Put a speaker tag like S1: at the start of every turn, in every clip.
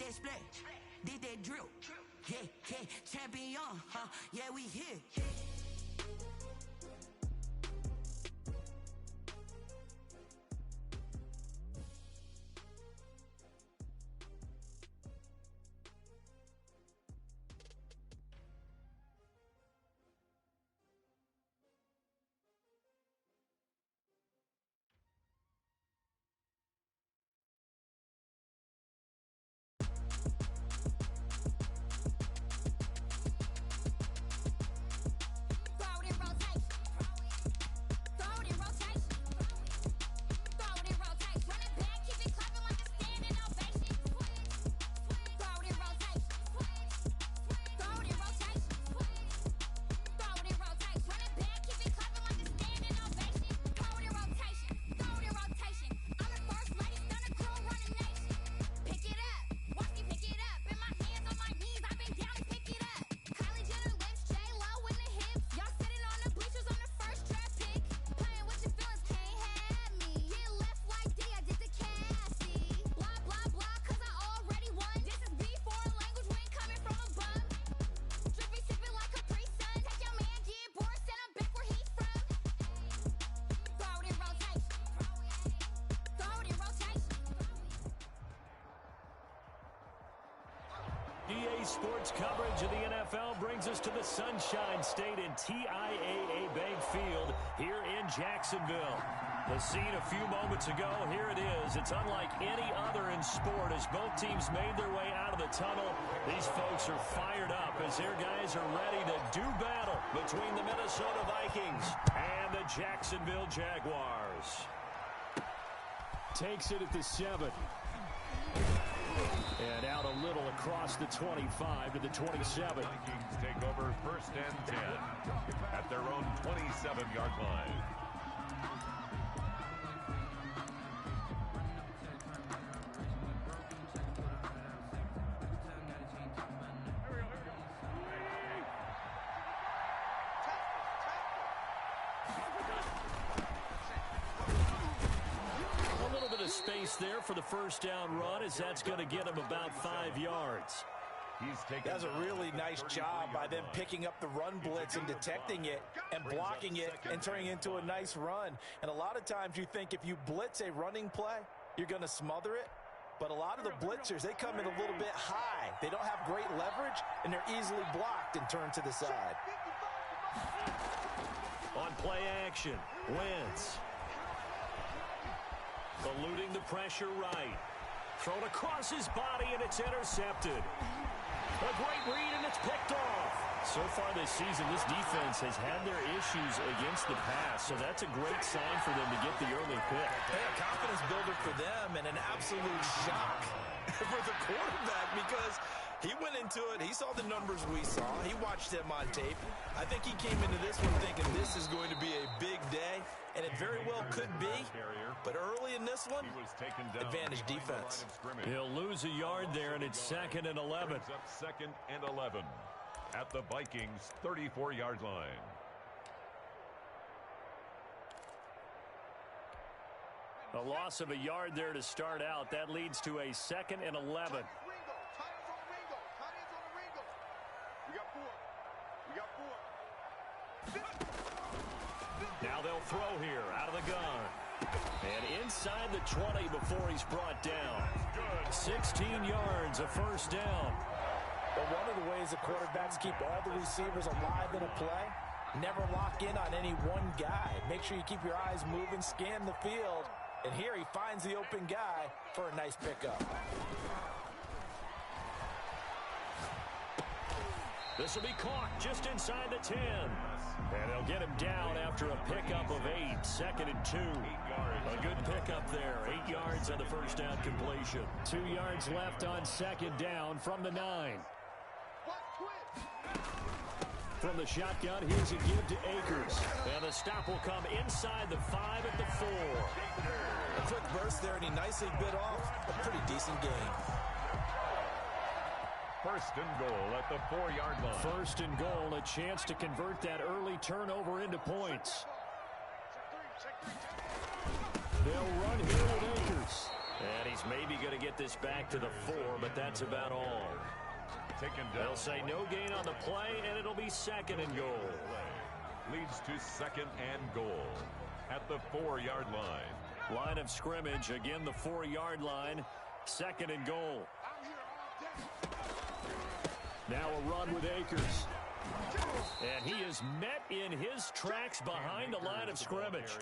S1: that splat, did that drill. Yeah, yeah, champion, huh? Yeah, we here.
S2: EA Sports coverage of the NFL brings us to the Sunshine State and TIAA Bank Field here in Jacksonville. The scene a few moments ago, here it is. It's unlike any other in sport as both teams made their way out of the tunnel. These folks are fired up as their guys are ready to do battle between the Minnesota Vikings and the Jacksonville Jaguars. Takes it at the 7. And out a little across the 25 to the 27.
S3: Vikings take over 1st and 10 at their own 27-yard line.
S2: Space there for the first down run as that's going to get him about 5 yards.
S4: That's a really nice job by them picking up the run blitz and detecting it and blocking it and turning it into a nice run. And a lot of times you think if you blitz a running play, you're going to smother it. But a lot of the blitzers, they come in a little bit high. They don't have great leverage, and they're easily blocked and turned to the side.
S2: On play action, Wentz. Eluding the pressure right. Thrown across his body, and it's intercepted. A great read, and it's picked off. So far this season, this defense has had their issues against the pass, so that's a great sign for them to get the early pick.
S4: Hey, a confidence builder for them and an absolute shock for the quarterback because he went into it. He saw the numbers we saw. He watched them on tape. I think he came into this one thinking this is going to be a big day, and it very well could be. But early in this one, advantage defense.
S2: He'll lose a yard there, and it's 2nd and 11.
S3: Up 2nd and 11 at the Vikings' 34-yard line.
S2: A loss of a yard there to start out. That leads to a 2nd and 11. Now they'll throw here out of the gun. And inside the 20 before he's brought down. 16 yards, a first down.
S4: But one of the ways the quarterbacks keep all the receivers alive in a play, never lock in on any one guy. Make sure you keep your eyes moving, scan the field. And here he finds the open guy for a nice pickup.
S2: This will be caught just inside the 10. And they'll get him down after a pickup of 8. 2nd and 2. A good pickup there. 8 yards on the first down completion. 2 yards left on 2nd down from the 9. From the shotgun, here's a give to Akers. And the stop will come inside the 5 at the 4.
S4: A quick burst there, and he nicely bit off a pretty decent game.
S3: 1st and goal at the 4-yard line.
S2: 1st and goal, a chance to convert that early turnover into points. They'll run here with Akers. And he's maybe going to get this back to the 4, but that's about all. They'll say no gain on the play, and it'll be 2nd and goal.
S3: Leads to 2nd and goal at the 4-yard line.
S2: Line of scrimmage, again the 4-yard line, 2nd and goal. Now a run with Akers. And he is met in his tracks behind the line of scrimmage.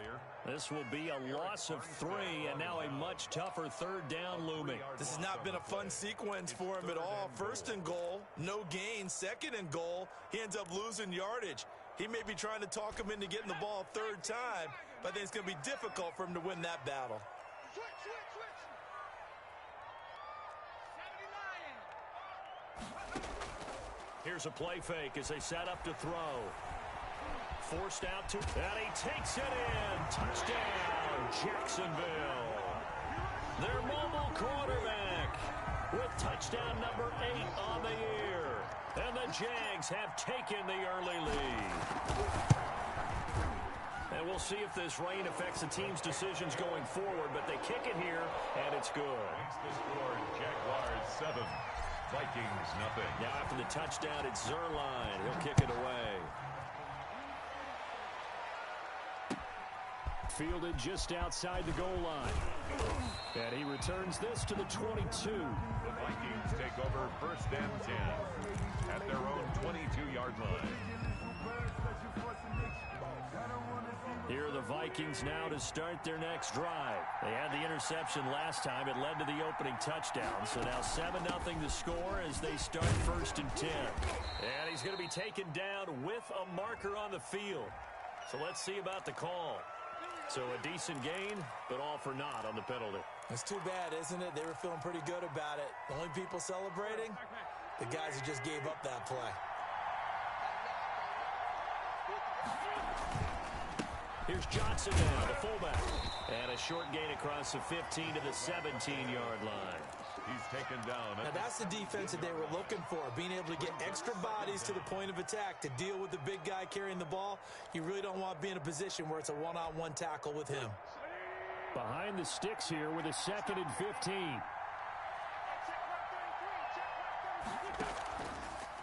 S2: This will be a loss of 3, and now a much tougher 3rd down looming.
S4: This has not been a fun sequence for him at all. 1st and goal, no gain. 2nd and goal, he ends up losing yardage. He may be trying to talk him into getting the ball 3rd time, but I think it's going to be difficult for him to win that battle.
S2: Here's a play fake as they set up to throw. Forced out to, and he takes it in. Touchdown, Jacksonville. Their mobile quarterback with touchdown number 8 on the year. And the Jags have taken the early lead. And we'll see if this rain affects the team's decisions going forward, but they kick it here, and it's good.
S3: Makes the score, Jaguars 7. Vikings nothing.
S2: Now after the touchdown, it's Zerline. He'll kick it away. Fielded just outside the goal line. And he returns this to the 22.
S3: The Vikings take over 1st and 10 at their own 22-yard line.
S2: Here are the Vikings now to start their next drive. They had the interception last time. It led to the opening touchdown. So now 7-0 to score as they start 1st and 10. And he's going to be taken down with a marker on the field. So let's see about the call. So a decent gain, but all for naught on the penalty.
S4: It's too bad, isn't it? They were feeling pretty good about it. The only people celebrating, the guys who just gave up that play.
S2: Here's Johnson now, the fullback. And a short gain across the 15 to the 17-yard line.
S3: He's taken down.
S4: Now that's the defense that they were looking for, being able to get extra bodies to the point of attack to deal with the big guy carrying the ball. You really don't want to be in a position where it's a one-on-one tackle with him.
S2: Behind the sticks here with a 2nd and 15.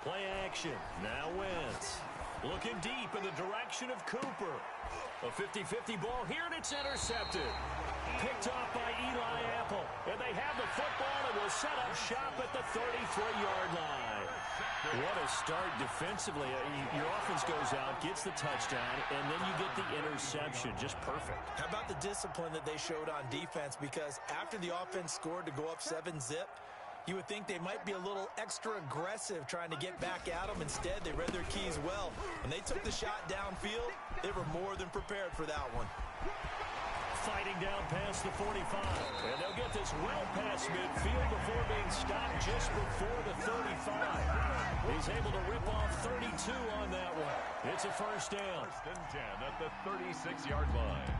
S2: Play action. Now Wentz. Looking deep in the direction of Cooper. A 50-50 ball here, and it's intercepted. Picked off by Eli Apple. And they have the football and will set up shop at the 33-yard line. What a start defensively. Your offense goes out, gets the touchdown, and then you get the interception. Just perfect. How
S4: about the discipline that they showed on defense? Because after the offense scored to go up 7-zip, you would think they might be a little extra aggressive trying to get back at them. Instead, they read their keys well. When they took the shot downfield, they were more than prepared for that one.
S2: Fighting down past the 45. And they'll get this well past midfield before being stopped just before the 35. He's able to rip off 32 on that one. It's a 1st down.
S3: 1st and 10 at the 36-yard line.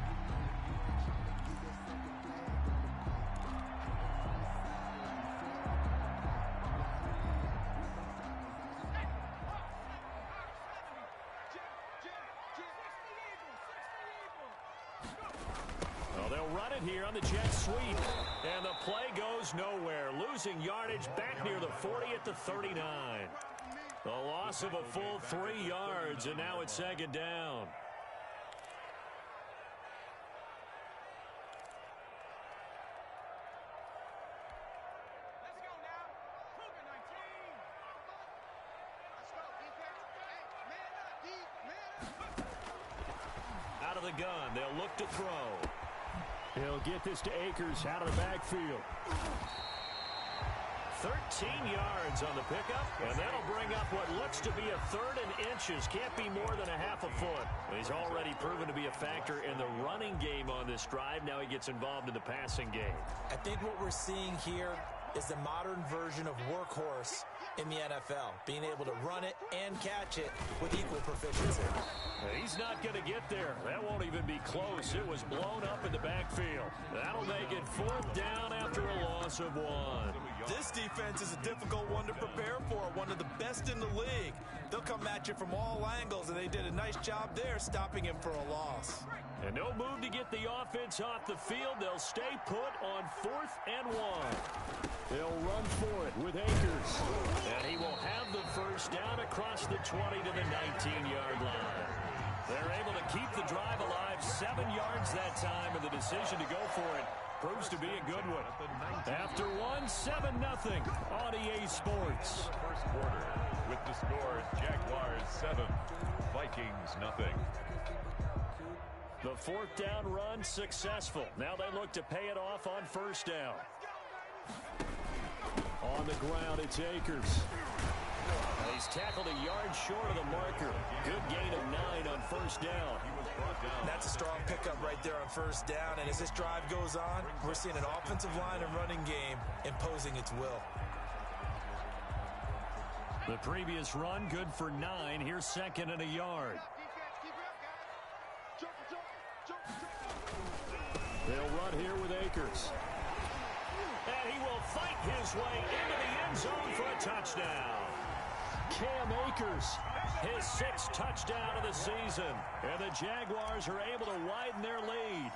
S2: Here on the jet sweep, and the play goes nowhere, losing yardage back near the 40 at the 39. The loss of a full 3 yards, and now it's 2nd down. Out of the gun, they'll look to throw. He'll get this to Akers out of the backfield. 13 yards on the pickup, and that'll bring up what looks to be a 3rd and inches. Can't be more than a half a foot. He's already proven to be a factor in the running game on this drive. Now he gets involved in the passing game. I think what we're seeing here is the modern version of workhorse in the NFL, being able to run it and catch it with equal proficiency. He's not going to get there. That won't even be close. It was blown up in the backfield. That'll make it 4th down after a loss of 1. This defense is a difficult one to prepare for, one of the best in the league. They'll come at you from all angles, and they did a nice job there stopping him for a loss. And no move to get the offense off the field. They'll stay put on 4th and 1. They'll run for it with Akers. And he will have the first down across the 20 to the 19-yard line. They're able to keep the drive alive, 7 yards that time, and the decision to go for it proves to be a good one. After one, 7-0 on EA Sports.
S3: First quarter with the score, Jaguars 7, Vikings nothing.
S2: The 4th down run successful. Now they look to pay it off on 1st down. On the ground, it's Akers. He's tackled a yard short of the marker. Good gain of 9 on 1st down.
S4: That's a strong pickup right there on 1st down. And as this drive goes on, we're seeing an offensive line and running game imposing its will.
S2: The previous run good for 9. Here's 2nd and a yard. They'll run here with Akers. And he will fight his way into the end zone for a touchdown. Cam Akers, his 6th touchdown of the season. And the Jaguars are able to widen their lead.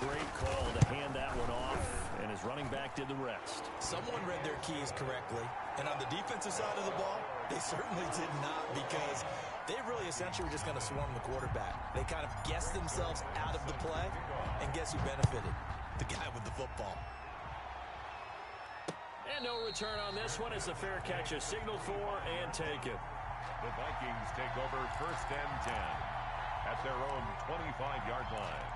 S2: Great call to hand that one off, and his running back did the rest.
S4: Someone read their keys correctly, and on the defensive side of the ball, they certainly did not, because they really essentially were just going to swarm the quarterback. They kind of guessed themselves out of the play, and guess who benefited? The guy with the football.
S2: And no return on this one as the fair catch is signaled for and taken.
S3: The Vikings take over 1st and 10 at their own 25-yard line.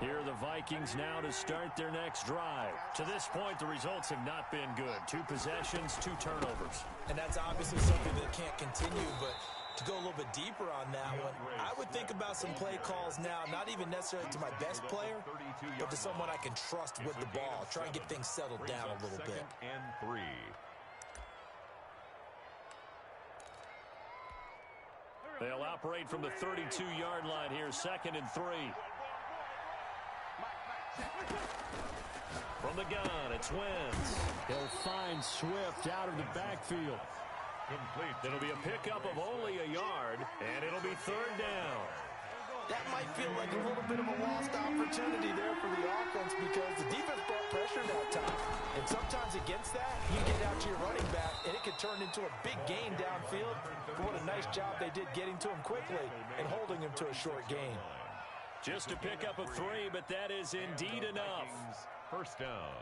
S2: Here are the Vikings now to start their next drive. To this point, the results have not been good. 2 possessions, 2 turnovers.
S4: And that's obviously something that can't continue, but to go a little bit deeper on that one, I would think about some play calls now, not even necessarily to my best player, but to someone I can trust with the ball. Try and get things settled down a little bit.
S3: 2nd and 3.
S2: They'll operate from the 32-yard line here, 2nd and 3. From the gun, it's Wentz. He'll find Swift out of the backfield.
S3: Complete.
S2: It'll be a pickup of only a yard, and it'll be 3rd down.
S4: That might feel like a little bit of a lost opportunity there for the offense, because the defense brought pressure that time. And sometimes against that, you get out to your running back, and it could turn into a big gain downfield. But what a nice job they did getting to him quickly and holding him to a short gain.
S2: Just a pickup of 3, but that is indeed enough.
S3: 1st down.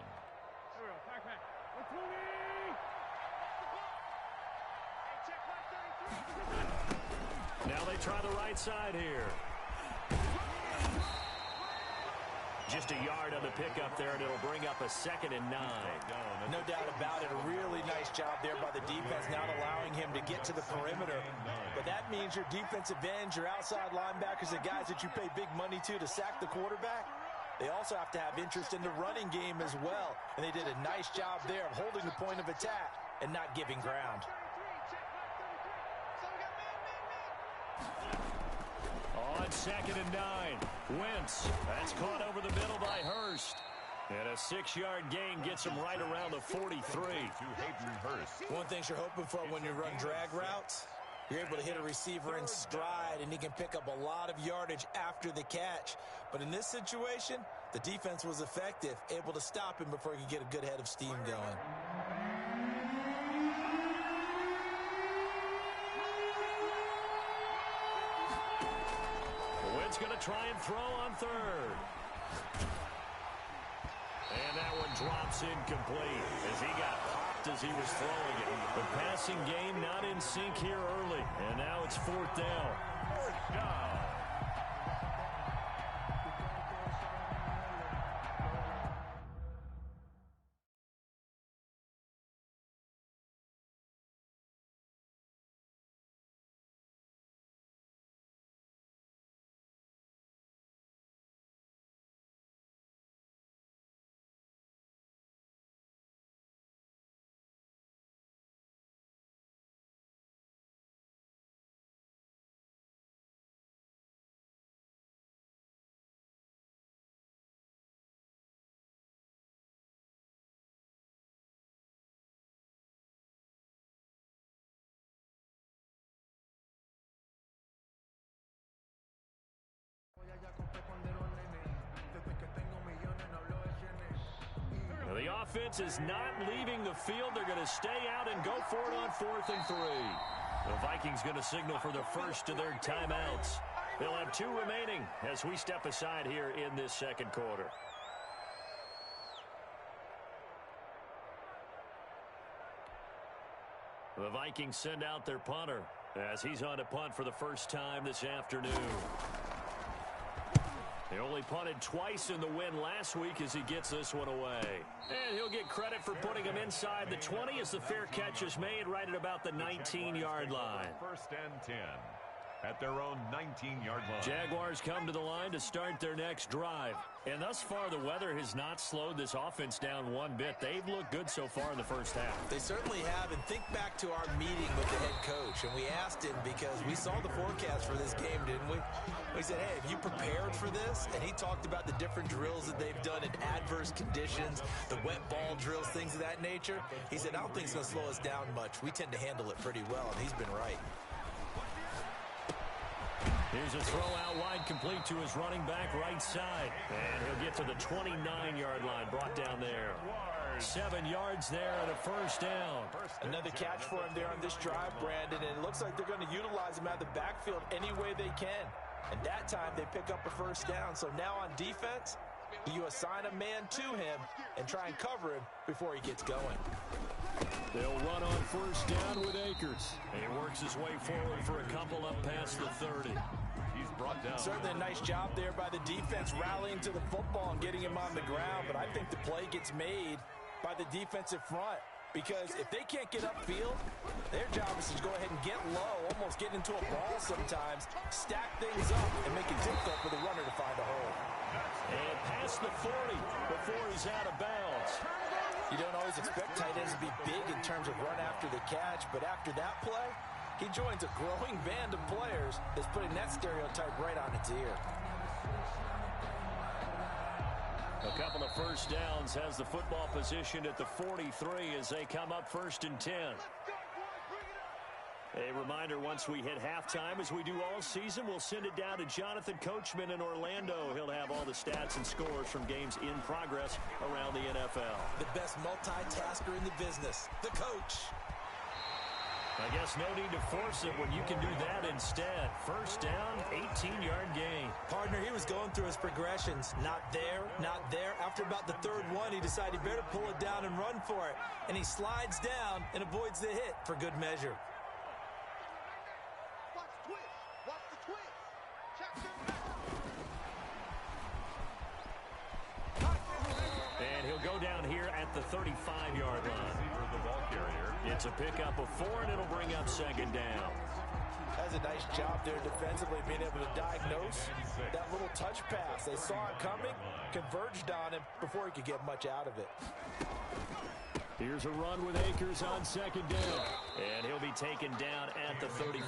S2: Now they try the right side here. Just a yard on the pickup there, and it'll bring up a 2nd and 9.
S4: No doubt about it. A really nice job there by the defense, not allowing him to get to the perimeter. But that means your defensive ends, your outside linebackers, the guys that you pay big money to sack the quarterback, they also have to have interest in the running game as well. And they did a nice job there of holding the point of attack and not giving ground.
S2: On 2nd and 9, Wentz. That's caught over the middle by Hurst. And a 6-yard gain gets him right around the 43.
S3: To Hayden Hurst.
S4: One thing you're hoping for when you run drag routes, you're able to hit a receiver in stride, and he can pick up a lot of yardage after the catch. But in this situation, the defense was effective, able to stop him before he could get a good head of steam going.
S2: Wentz going to try and throw on 3rd. And that one drops incomplete as he got popped as he was throwing it. The passing game not in sync here early. And now it's 4th down.
S3: 4th down.
S2: offense is not leaving the field. They're going to stay out and go for it on 4th and 3. The Vikings going to signal for the first of their timeouts. They'll have 2 remaining as we step aside here in this second quarter. The Vikings send out their punter as he's on to punt for the first time this afternoon. They only punted twice in the win last week as he gets this one away. And he'll get credit for putting him inside the 20 as the fair catch is made right at about the 19-yard line.
S3: 1st and 10 at their own 19-yard line.
S2: Jaguars come to the line to start their next drive. And thus far, the weather has not slowed this offense down one bit. They've looked good so far in the first half.
S4: They certainly have. And think back to our meeting with the head coach. And we asked him because we saw the forecast for this game, didn't we? We said, hey, have you prepared for this? And he talked about the different drills that they've done in adverse conditions, the wet ball drills, things of that nature. He said, I don't think it's going to slow us down much. We tend to handle it pretty well, and he's been right.
S2: Here's a throw out wide, complete to his running back right side. And he'll get to the 29-yard line, brought down there. 7 yards there and a first down.
S4: Another catch for him there on this drive, Brandon, and it looks like they're going to utilize him out of the backfield any way they can. And that time they pick up a first down. So now on defense, you assign a man to him and try and cover him before he gets going.
S2: They'll run on first down with Akers. He works his way forward for a couple up past the 30.
S3: He's brought down.
S4: Certainly a nice job there by the defense rallying to the football and getting him on the ground. But I think the play gets made by the defensive front. Because if they can't get upfield, their job is to go ahead and get low, almost get into a ball sometimes, stack things up, and make it difficult for the runner to find a hole.
S2: And past the 40 before he's out of bounds.
S4: You don't always expect tight ends to be big in terms of run after the catch, but after that play, he joins a growing band of players that's putting that stereotype right on its ear.
S2: A couple of first downs has the football positioned at the 43 as they come up 1st and 10. A reminder, once we hit halftime, as we do all season, we'll send it down to Jonathan Coachman in Orlando. He'll have all the stats and scores from games in progress around the NFL.
S4: The best multitasker in the business, the coach.
S2: I guess no need to force it when you can do that instead. First down, 18-yard gain.
S4: Partner, he was going through his progressions. Not there, not there. After about the 3rd one, he decided he better pull it down and run for it. And he slides down and avoids the hit for good measure.
S2: And he'll go down here at the 35-yard line. It's a pickup of 4, and it'll bring up 2nd down.
S4: Has a nice job there defensively, being able to diagnose that little touch pass. They saw it coming, converged on him before he could get much out of it.
S2: Here's a run with Akers on 2nd down. And he'll be taken down at the 34.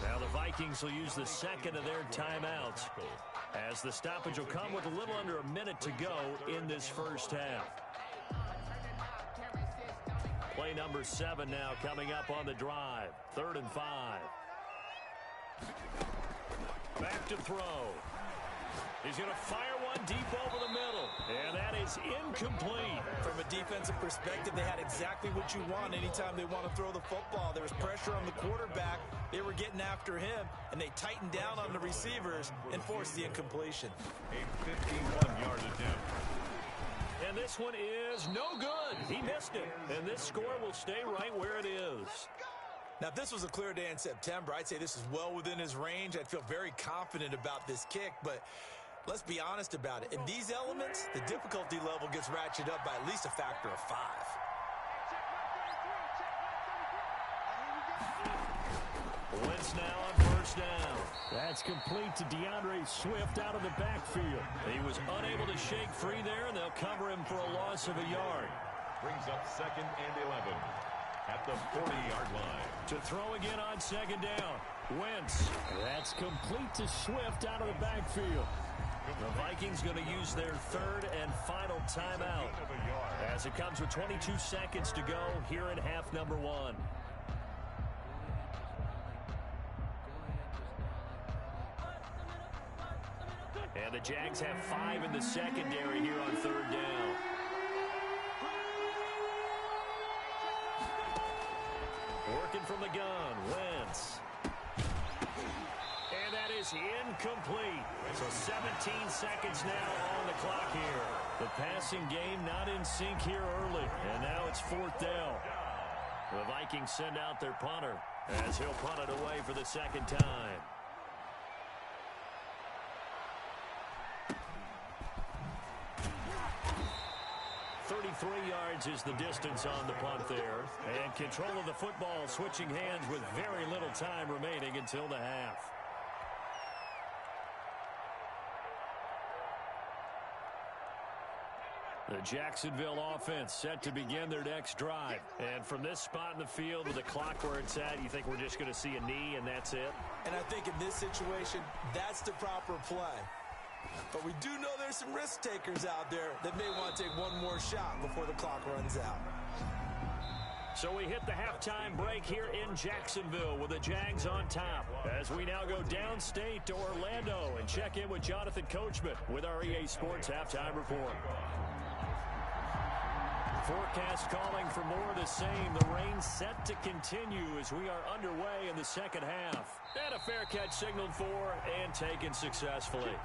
S2: Now the Vikings will use the 2nd of their timeouts, as the stoppage will come with a little under a minute to go in this first half. Play number 7 now coming up on the drive. 3rd and 5. Back to throw. He's going to fire one deep over the middle. And that is incomplete.
S4: From a defensive perspective, they had exactly what you want anytime they want to throw the football. There was pressure on the quarterback. They were getting after him, and they tightened down on the receivers and forced the incompletion.
S3: A 51-yard attempt.
S2: And this one is no good. He missed it. And this score will stay right where it is.
S4: Now, if this was a clear day in September, I'd say this is well within his range. I'd feel very confident about this kick, but let's be honest about it. In these elements, the difficulty level gets ratcheted up by at least a factor of 5.
S2: Wentz now on first down. That's complete to DeAndre Swift out of the backfield. He was unable to shake free there, and they'll cover him for a loss of a yard.
S3: Brings up 2nd and 11 at the 40-yard line.
S2: To throw again on 2nd down. Wentz. That's complete to Swift out of the backfield. The Vikings going to use their 3rd and final timeout as it comes with 22 seconds to go here in half number 1. And the Jags have 5 in the secondary here on 3rd down. from the gun. Wentz. And that is incomplete. So 17 seconds now on the clock here. The passing game not in sync here early. And now it's 4th down. The Vikings send out their punter as he'll punt it away for the second time. Yards is the distance on the punt there. And control of the football switching hands with very little time remaining until the half. The Jacksonville offense set to begin their next drive. And from this spot in the field with the clock where it's at, you think we're just going to see a knee and that's it?
S4: And I think in this situation, that's the proper play. But we do know there's some risk takers out there that may want to take one more shot before the clock runs out.
S2: So we hit the halftime break here in Jacksonville with the Jags on top as we now go downstate to Orlando and check in with Jonathan Coachman with our EA Sports Halftime Report. Forecast calling for more of the same. The rain set to continue as we are underway in the second half. And a fair catch signaled for and taken successfully.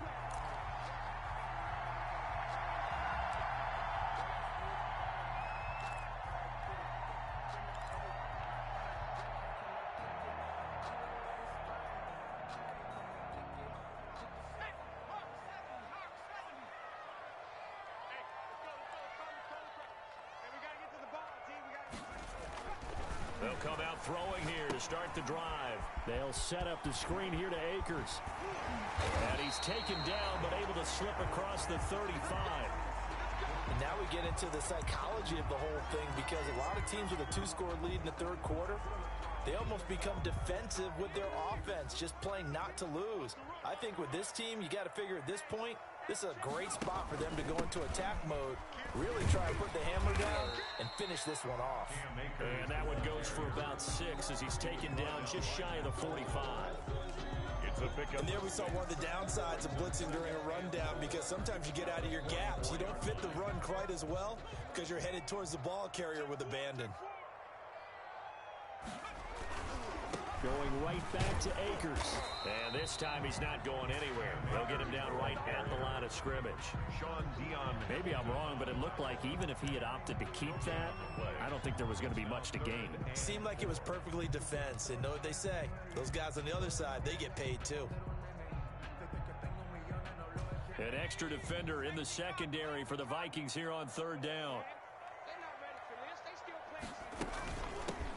S2: They'll come out throwing here to start the drive. They'll set up the screen here to Akers. And he's taken down but able to slip across the 35.
S4: And now we get into the psychology of the whole thing because a lot of teams with a 2-score lead in the third quarter, they almost become defensive with their offense, just playing not to lose. I think with this team, you got to figure at this point, this is a great spot for them to go into attack mode, really try to put the hammer down and finish this one off.
S2: And that one goes for about 6 as he's taken down just shy of the 45.
S4: And there we saw one of the downsides of blitzing during a rundown because sometimes you get out of your gaps. You don't fit the run quite as well because you're headed towards the ball carrier with abandon.
S2: Going right back to Akers. And this time he's not going anywhere. They'll get him down right at the line of scrimmage. Maybe I'm wrong, but it looked like even if he had opted to keep that, I don't think there was going to be much to gain.
S4: Seemed like it was perfectly defense. And know what they say? Those guys on the other side, they get paid too.
S2: An extra defender in the secondary for the Vikings here on third down.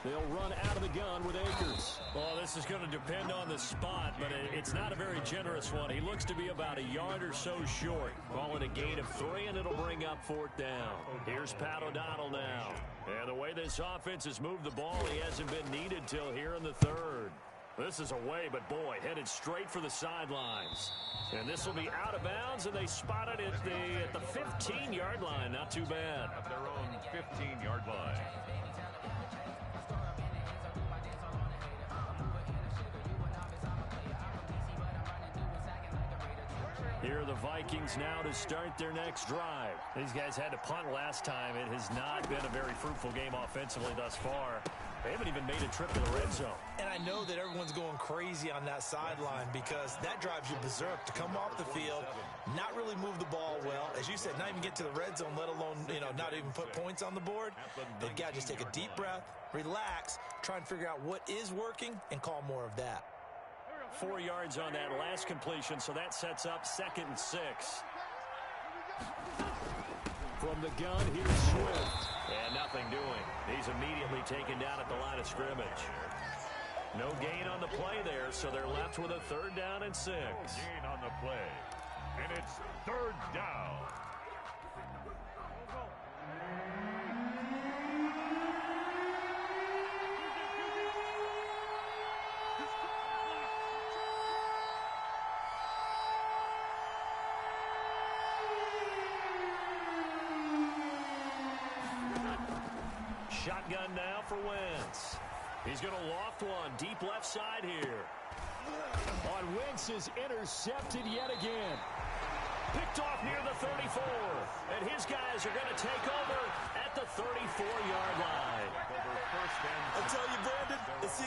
S2: They'll run out of the gun with Akers. Well, this is going to depend on the spot, but it's not a very generous one. He looks to be about a yard or so short. Call it a gain of 3, and it'll bring up 4th down. Here's Pat O'Donnell now. And the way this offense has moved the ball, he hasn't been needed till here in the third. This is away, but boy, headed straight for the sidelines. And this will be out of bounds, and they spot it at the 15-yard line. Not too bad.
S3: At their own 15-yard line.
S2: Here are the Vikings now to start their next drive. These guys had to punt last time. It has not been a very fruitful game offensively thus far. They haven't even made a trip to the red zone.
S4: And I know that everyone's going crazy on that sideline because that drives you berserk to come off the field, not really move the ball well. As you said, not even get to the red zone, let alone, not even put points on the board. They've got to just take a deep breath, relax, try and figure out what is working, and call more of that.
S2: 4 yards on that last completion, so that sets up 2nd and 6. From the gun, here's Swift. And nothing doing. He's immediately taken down at the line of scrimmage. No gain on the play there, so they're left with a 3rd down and 6.
S3: No gain on the play. And it's 3rd down.
S2: Shotgun now for Wentz. He's going to loft one deep left side here. On Wentz is intercepted yet again. Picked off near the 34. And his guys are going to take over at the 34-yard line.
S4: I tell you, Brandon, it's the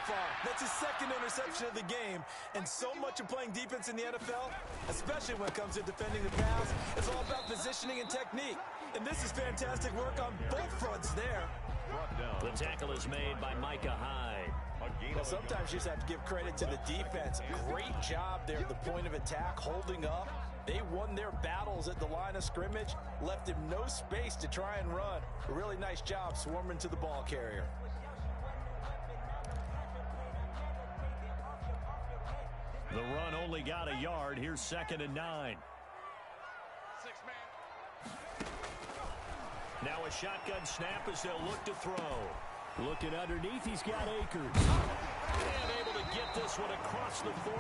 S4: far. That's his second interception of the game. And so much of playing defense in the NFL, especially when it comes to defending the pass, is all about positioning and technique. And this is fantastic work on both fronts there.
S2: The tackle is made by Micah Hyde.
S4: Well, sometimes you just have to give credit to the defense. Great job there at the point of attack, holding up. They won their battles at the line of scrimmage, left him no space to try and run. A really nice job swarming to the ball carrier.
S2: The run only got a yard. Here's 2nd and 9. Now a shotgun snap as they'll look to throw. Looking underneath, he's got Akers. And able to get this one across the 45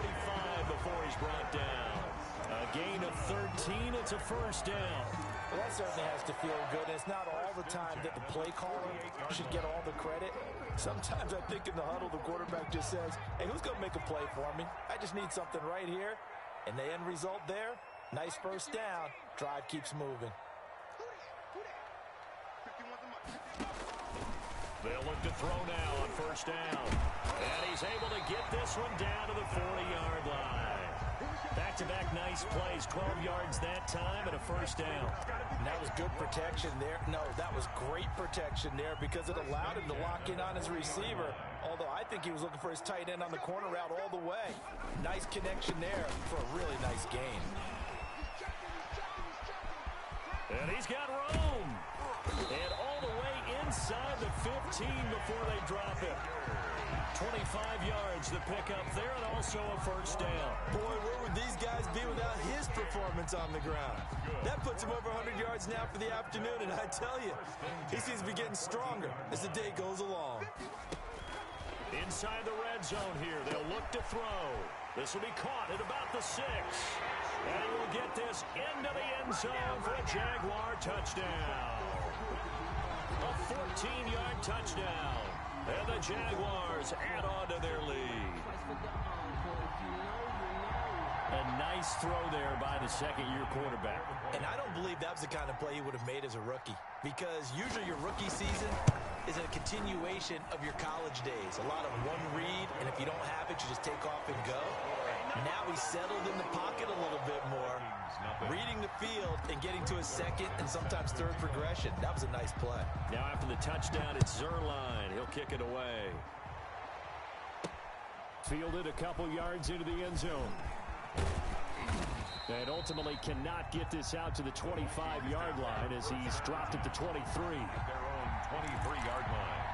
S2: before he's brought down. A gain of 13. It's a first down.
S4: Well, that certainly has to feel good. It's not all the time that the play caller should get all the credit. Sometimes I think in the huddle, the quarterback just says, hey, who's going to make a play for me? I just need something right here. And the end result there, nice first down. Drive keeps moving.
S2: They'll look to throw now on first down. And he's able to get this one down to the 40-yard line. Back-to-back nice plays, 12 yards that time and a first down.
S4: And that was good protection there. No, that was great protection there because it allowed him to lock in on his receiver. Although I think he was looking for his tight end on the corner route all the way. Nice connection there for a really nice gain.
S2: And he's got room. And all the way inside the 15 before they drop him. 25 yards the pickup there and also a first down.
S4: Boy, where would these guys be without his performance on the ground? That puts him over 100 yards now for the afternoon, and I tell you, he seems to be getting stronger as the day goes along.
S2: Inside the red zone here, they'll look to throw. This will be caught at about the 6. And he will get this into the end zone for a Jaguar touchdown. A 14-yard touchdown. And the Jaguars add on to their lead. A nice throw there by the second-year quarterback.
S4: And I don't believe that was the kind of play he would have made as a rookie. Because usually your rookie season is a continuation of your college days. A lot of one read, and if you don't have it, you just take off and go. Now he's settled in the pocket a little bit more, reading the field and getting to his second and sometimes third progression. That was a nice play.
S2: Now after the touchdown, it's Zerline. He'll kick it away. Fielded a couple yards into the end zone. And ultimately cannot get this out to the 25-yard line as he's dropped at the 23.
S3: At their own 23-yard line.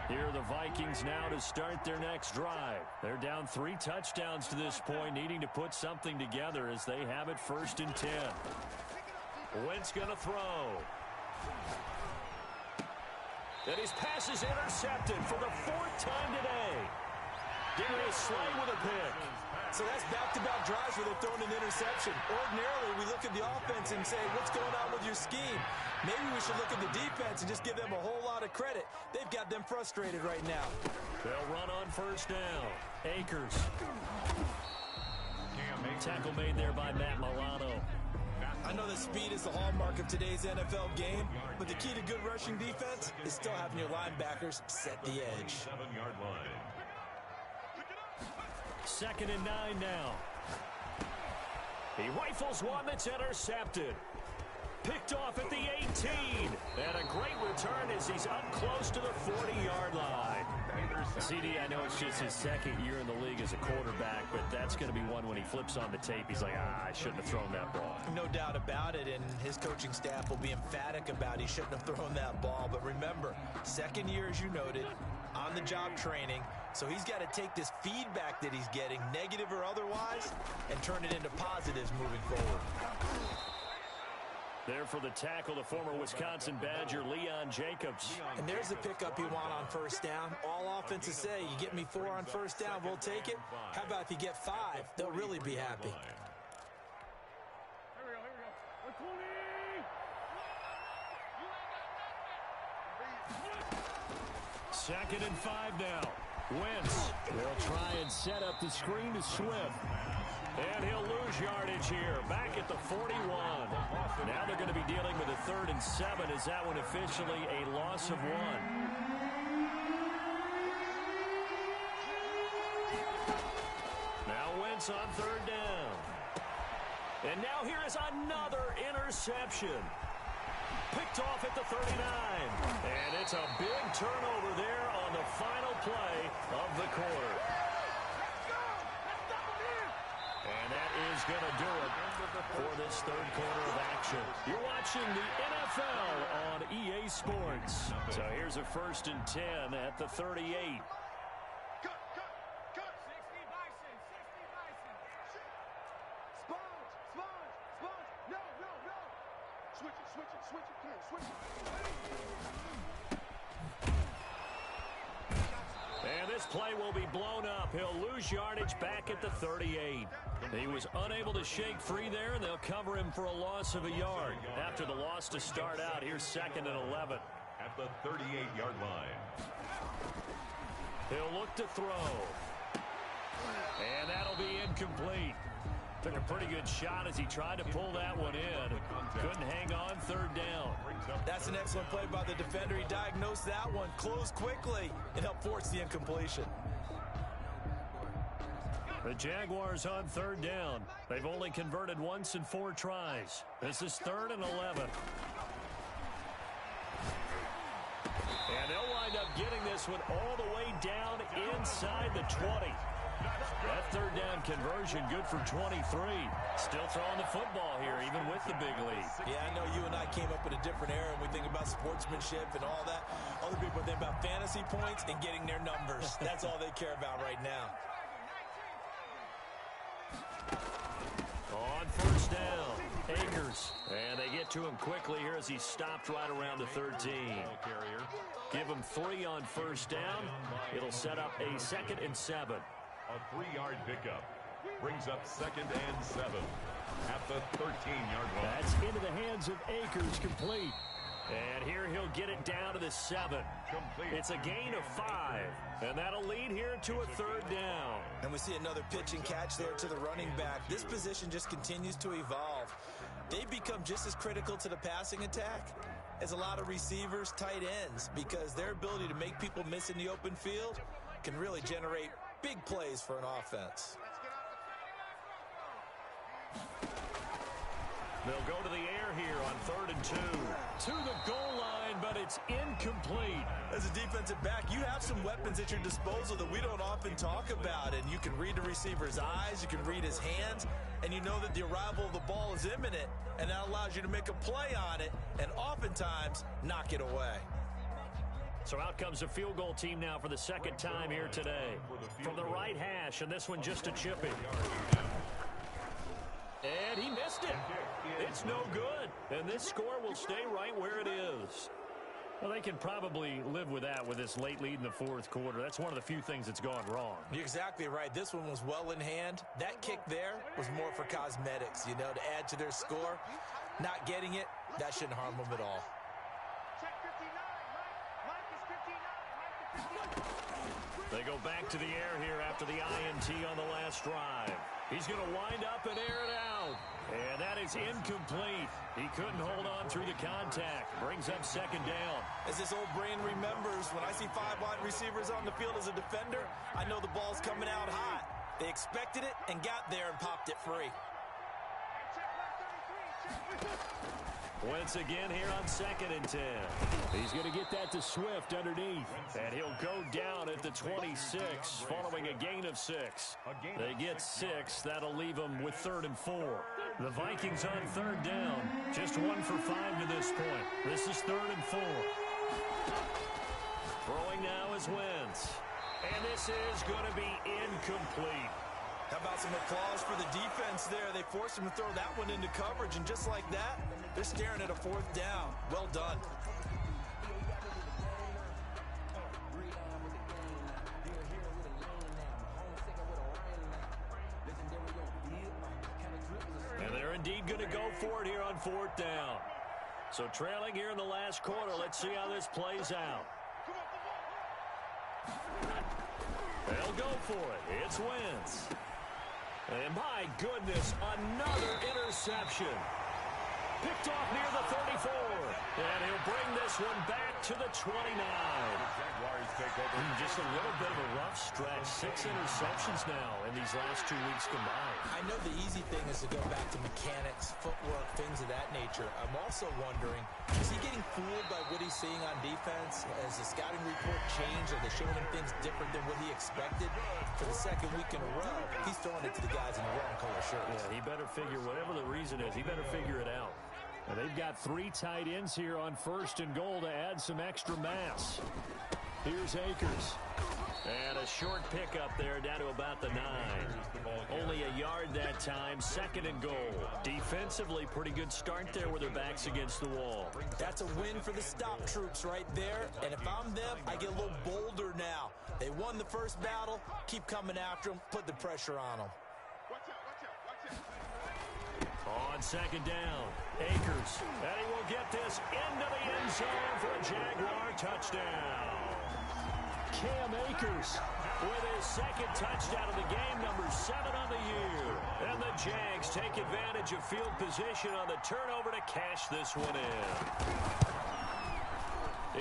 S2: Here are the Vikings now to start their next drive. They're down 3 touchdowns to this point, needing to put something together as they have it 1st and 10. Wentz going to throw. And his pass is intercepted for the 4th time today. Giving a slide with a pick.
S4: So that's back-to-back drives where they've thrown an interception. Ordinarily, we look at the offense and say, what's going on with your scheme? Maybe we should look at the defense and just give them a whole lot of credit. They've got them frustrated right now.
S2: They'll run on first down. Akers. Tackle made there by Matt Milano.
S4: I know that speed is the hallmark of today's NFL game, but the key to good rushing defense is still having your linebackers set the edge.
S3: 7-yard line.
S2: 2nd and 9 now. He rifles one that's intercepted. Picked off at the 18. And a great return as he's up close to the 40-yard line. CD, I know it's just his 2nd year in the league as a quarterback, but that's going to be one when he flips on the tape. He's like, I shouldn't have thrown that ball.
S4: No doubt about it, and his coaching staff will be emphatic about he shouldn't have thrown that ball. But remember, 2nd year, as you noted, on-the-job training. So he's got to take this feedback that he's getting, negative or otherwise, and turn it into positives moving forward.
S2: There for the tackle, the former Wisconsin Badger, Leon Jacobs.
S4: And there's the pickup you want on first down. All offenses say, you get me 4 on first down, we'll take it. How about if you get 5? They'll really be happy.
S2: Second and 5 now. Wentz will try and set up the screen to Swift. And he'll lose lose yardage here, back at the 41. Now they're going to be dealing with a 3rd and 7. Is that one officially a loss of 1? Now Wentz on 3rd down. And now here is another interception. Picked off at the 39. And it's a big turnover there on the final play of the quarter. And that is going to do it for this 3rd quarter of action. You're watching the NFL on EA Sports. So here's a 1st and 10 at the 38. And this play will be blown up. He'll lose yardage back at the 38. He was unable to shake free there, and they'll cover him for a loss of a yard. After the loss to start out, here's 2nd and 11.
S3: At the 38-yard line.
S2: He'll look to throw. And that'll be incomplete. Took a pretty good shot as he tried to pull that one in. Couldn't hang on 3rd down.
S4: That's an excellent play by the defender. He diagnosed that one, closed quickly, and helped force the incompletion.
S2: The Jaguars on 3rd down. They've only converted once in 4 tries. This is 3rd and 11. And they'll wind up getting this one all the way down inside the 20. That 3rd down conversion good for 23. Still throwing the football here, even with the big lead.
S4: Yeah, I know you and I came up in a different era, and we think about sportsmanship and all that. Other people think about fantasy points and getting their numbers. That's all they care about right now.
S2: On 1st down, Akers. And they get to him quickly here as he stopped right around the 13. Give him 3 on 1st down. It'll set up a 2nd and 7.
S3: A 3-yard pickup brings up 2nd and 7 at the 13-yard line.
S2: That's into the hands of Akers, complete. And here he'll get it down to the 7.
S3: Complete.
S2: It's a gain of 5, and that'll lead here to a 3rd down.
S4: And we see another pitch and catch there to the running back. This position just continues to evolve. They've become just as critical to the passing attack as a lot of receivers, tight ends, because their ability to make people miss in the open field can really generate big plays for an offense.
S2: They'll go to the air here on 3rd and 2. To the goal line, but it's incomplete.
S4: As a defensive back, you have some weapons at your disposal that we don't often talk about, and you can read the receiver's eyes, you can read his hands, and you know that the arrival of the ball is imminent, and that allows you to make a play on it, and oftentimes knock it away.
S2: So out comes a field goal team now for the 2nd time here today. From the right hash, and this one just a chipping. And he missed it. It's no good. And this score will stay right where it is. Well, they can probably live with that with this late lead in the 4th quarter. That's one of the few things that's gone wrong.
S4: You're exactly right. This one was well in hand. That kick there was more for cosmetics, to add to their score. Not getting it, that shouldn't harm them at all.
S2: They go back to the air here after the INT on the last drive. He's going to wind up and air it out. And that is incomplete. He couldn't hold on through the contact. Brings up 2nd down.
S4: As this old brain remembers, when I see 5 wide receivers on the field as a defender, I know the ball's coming out hot. They expected it and got there and popped it free.
S2: Once again here on 2nd and 10. He's going to get that to Swift underneath. And he'll go down at the 26 following a gain of 6. They get 6. That'll leave them with 3rd and 4. The Vikings on 3rd down. Just 1 for 5 to this point. This is 3rd and 4. Throwing now is Wentz. And this is going to be incomplete.
S4: How about some applause for the defense there? They forced him to throw that one into coverage, and just like that, they're staring at a 4th down. Well done.
S2: And they're indeed going to go for it here on 4th down. So trailing here in the last quarter, let's see how this plays out. They'll go for it. It's Wentz. And my goodness, another interception. Picked off near the 34. And he'll bring this one back to the 29.
S3: Jaguars take over.
S2: Just a little bit of a rough stretch. 6 interceptions now in these last 2 weeks combined.
S4: I know the easy thing is to go back to mechanics, footwork, things of that nature. I'm also wondering, is he getting fooled by what he's seeing on defense? Has the scouting report changed? Are they showing him things different than what he expected? For the second week in a row, he's throwing it to the guys in the wrong color shirts.
S2: Yeah, he better figure, whatever the reason is, he better figure it out. And they've got 3 tight ends here on 1st and goal to add some extra mass. Here's Akers. And a short pickup there down to about the 9. Only a yard that time, 2nd and goal. Defensively, pretty good start there with their backs against the wall.
S4: That's a win for the stop troops right there. And if I'm them, I get a little bolder now. They won the first battle. Keep coming after them. Put the pressure on them.
S2: On 2nd down, Akers. And he will get this into the end zone for a Jaguar touchdown. Cam Akers with his 2nd touchdown of the game, number 7 on the year. And the Jags take advantage of field position on the turnover to cash this one in.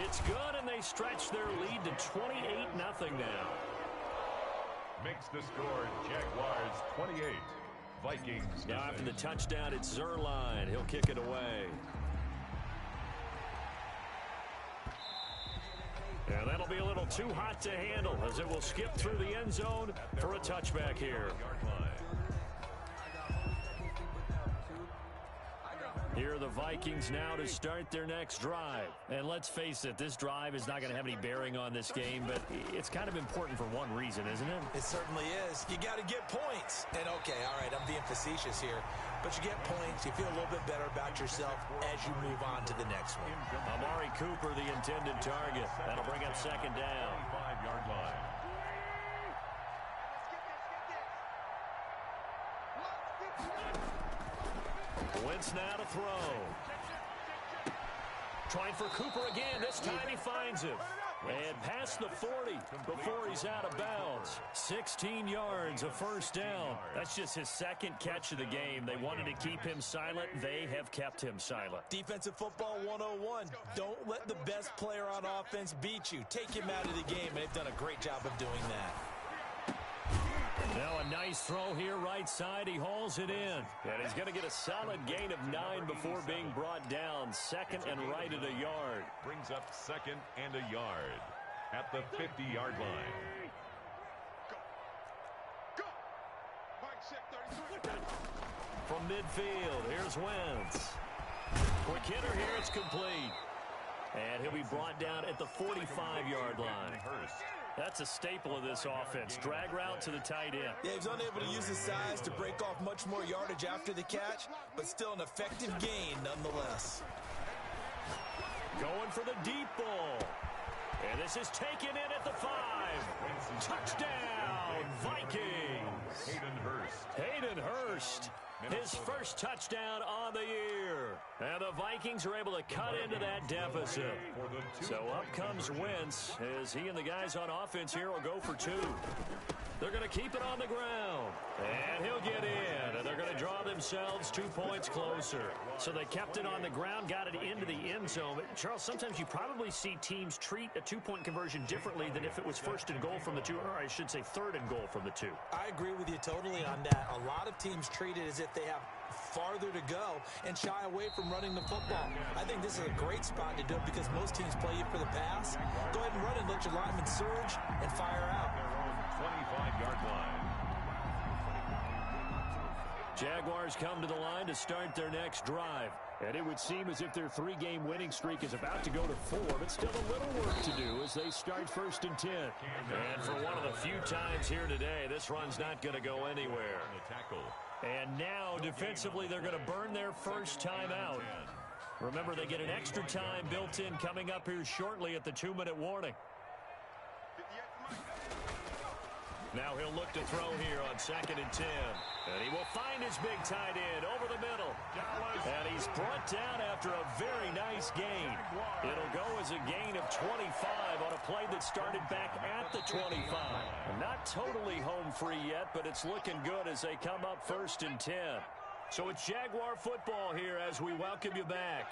S2: It's good, and they stretch their lead to 28-0 now.
S3: Makes the score Jaguars 28. Vikings.
S2: Now after the touchdown, it's Zerline. He'll kick it away. And that'll be a little too hot to handle as it will skip through the end zone for a touchback here. Here are the Vikings now to start their next drive. And let's face it, this drive is not going to have any bearing on this game, but it's kind of important for one reason, isn't it?
S4: It certainly is. You got to get points. And, okay, all right, I'm being facetious here. But you get points, you feel a little bit better about yourself as you move on to the next one.
S2: Amari Cooper, the intended target. That'll bring up 2nd down.
S3: 5-yard line.
S2: Wentz now to throw. Trying for Cooper again. This time he finds him. And past the 40 before he's out of bounds. 16 yards, a 1st down. That's just his 2nd catch of the game. They wanted to keep him silent. They have kept him silent.
S4: Defensive football 101. Don't let the best player on offense beat you. Take him out of the game, and they've done a great job of doing that.
S2: Now a nice throw here right side. He hauls it in. And he's going to get a solid gain of 9 before being brought down. 2nd and right at a yard.
S3: Brings up 2nd and a yard at the 50-yard line.
S2: From midfield, here's Wentz. Quick hitter here, it's complete. And he'll be brought down at the 45-yard line. That's a staple of this offense. Drag route to the tight end.
S4: Yeah, he's unable to use his size to break off much more yardage after the catch, but still an effective gain nonetheless.
S2: Going for the deep ball. And this is taken in at the 5. Touchdown, Vikings. Hayden Hurst. His first touchdown on the year. And the Vikings are able to cut into that deficit. So up comes Wentz as he and the guys on offense here will go for 2. They're going to keep it on the ground. And he'll get in. And they're going to draw themselves 2 points closer. So they kept it on the ground, got it into the end zone. But Charles, sometimes you probably see teams treat a 2-point conversion differently than if it was 1st and goal from the 2, or I should say 3rd and goal from the 2.
S4: I agree with you totally on that. A lot of teams treat it as if they have farther to go and shy away from running the football. I think this is a great spot to do it because most teams play you for the pass. Go ahead and run it, let your linemen surge, and fire out.
S3: 25-yard line.
S2: Jaguars come to the line to start their next drive. And it would seem as if their 3-game winning streak is about to go to 4, but still a little work to do as they start 1st and 10. And for one of the few times here today, this run's not going to go anywhere. And now, defensively, they're going to burn their first time out. Remember, they get an extra time built in coming up here shortly at the 2-minute warning. Now he'll look to throw here on 2nd and 10. And he will find his big tight end over the middle. And he's brought down after a very nice gain. It'll go as a gain of 25 on a play that started back at the 25. Not totally home free yet, but it's looking good as they come up 1st and 10. So it's Jaguar football here as we welcome you back.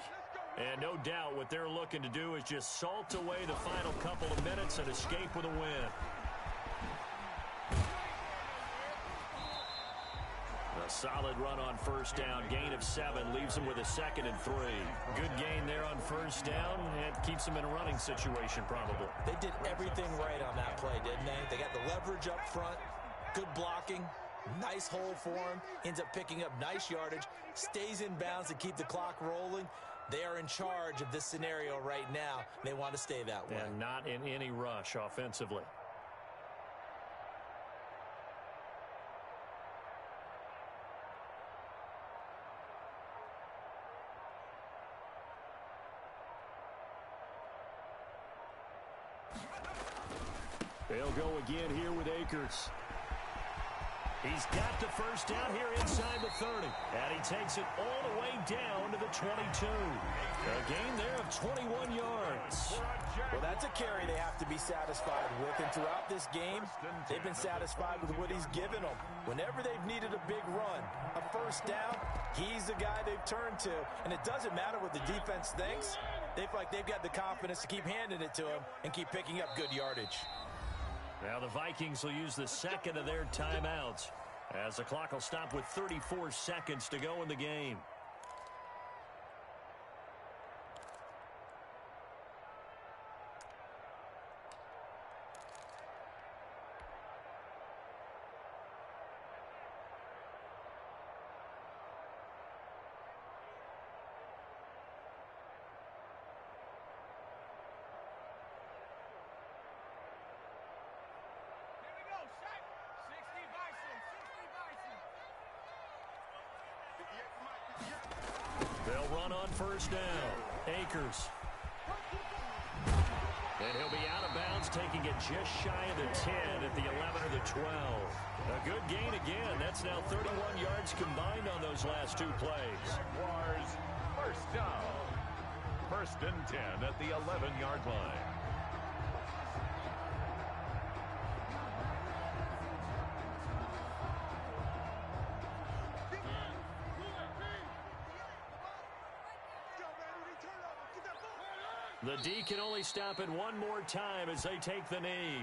S2: And no doubt what they're looking to do is just salt away the final couple of minutes and escape with a win. A solid run on 1st down. Gain of 7 leaves them with a 2nd and 3. Good gain there on 1st down. It keeps them in a running situation probably.
S4: They did everything right on that play, didn't they? They got the leverage up front, good blocking, nice hole for him, ends up picking up nice yardage, stays in bounds to keep the clock rolling. They are in charge of this scenario right now. They want to stay that way.
S2: And not in any rush offensively. They'll go again here with Akers. He's got the 1st down here inside the 30. And he takes it all the way down to the 22. A gain there of 21 yards.
S4: Well, that's a carry they have to be satisfied with. And throughout this game, they've been satisfied with what he's given them. Whenever they've needed a big run, a 1st down, he's the guy they've turned to. And it doesn't matter what the defense thinks. They feel like they've got the confidence to keep handing it to him and keep picking up good yardage.
S2: Now the Vikings will use the 2nd of their timeouts as the clock will stop with 34 seconds to go in the game. They'll run on 1st down. Akers. And he'll be out of bounds, taking it just shy of the 10 at the 11 or the 12. A good gain again. That's now 31 yards combined on those last 2 plays.
S3: Jaguars, 1st down. 1st and 10 at the 11-yard line.
S2: The D can only stop it one more time as they take the knee.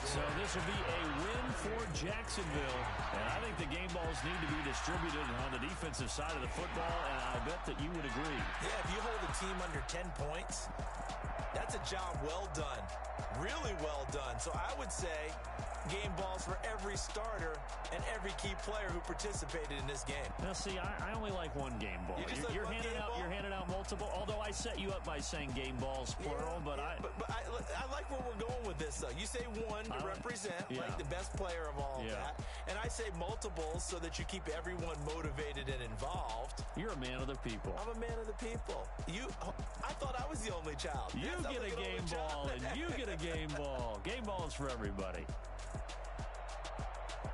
S2: So this will be a win for Jacksonville. And I think the game balls need to be distributed on the defensive side of the football, and I bet that you would agree.
S4: Yeah, if you hold a team under 10 points, that's a job well done. Really well done. So I would say game balls for every starter and every key player who participated in this game.
S2: Now, see, I only like one game ball. You're handing out multiple, although I set you up by saying game balls, plural, but I
S4: like where we're going with this, though. You say one to represent, like the best player of all of that, and I say multiples so that you keep everyone motivated and involved.
S2: You're a man of the people.
S4: I'm a man of the people. I thought I was the only child.
S2: You get a game ball, and you get a game ball. Game balls for everybody.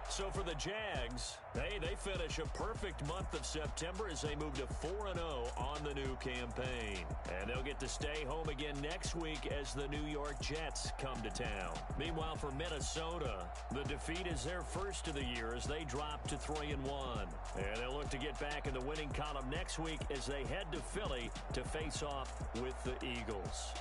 S2: So for the Jags, they finish a perfect month of September as they move to 4-0 on the new campaign. And they'll get to stay home again next week as the New York Jets come to town. Meanwhile, for Minnesota, the defeat is their first of the year as they drop to 3-1. And they'll look to get back in the winning column next week as they head to Philly to face off with the Eagles.